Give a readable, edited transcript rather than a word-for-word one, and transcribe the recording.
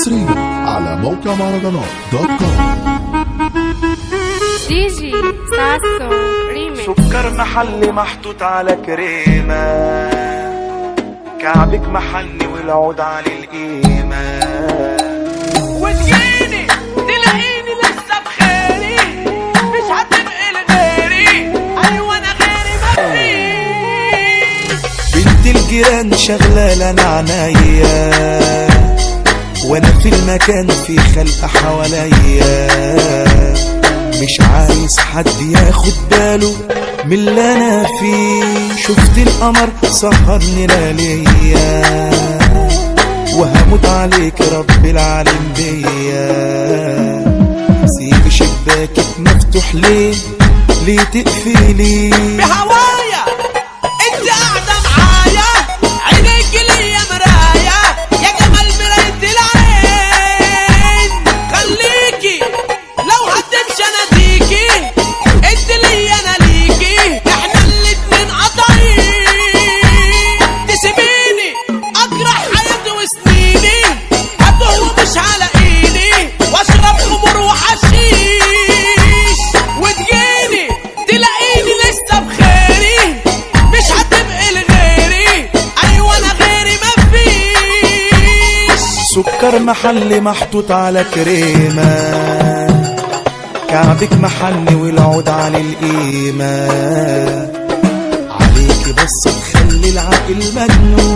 حصريا على موقع مهرجانات دوت كوم. دي جي ساسو ريميكس. سكر محلي محطوط على كريمة، كعبك محني والعود على القيمة، وتجيني تلاقيني لسه بخيري، مش هتبقى لغيري، ايوه انا غيري مفيش. بنت الجيران شغلة انا عنايا، وانا في المكان في خلق حواليا، مش عايز حد ياخد باله من اللي انا فيه. شفت القمر سهرني لياليا، وهموت عليك رب العالم بيا. سيب شباكك مفتوح ليه تقفلي بهوايا؟ انت قاعدة معايا، عينيك ليا مرايا، يا جمال مراية العين. خليكي لو هتمشي اناديكي، انت ليا انا ليكي، احنا الاتنين قطعين. تسيبيني اجرح حياتي وسنيني، هتهوى مش على ايدي، واشرب خمور وحشيش، وتجيني تلاقيني لسه بخيري، مش هتبقى لغيري، ايوه انا غيري مفيش. سكر محلي محطوط على كريمة، كعبك محني والعود على القيمة، عليكي بس تخلي العقل مجنون.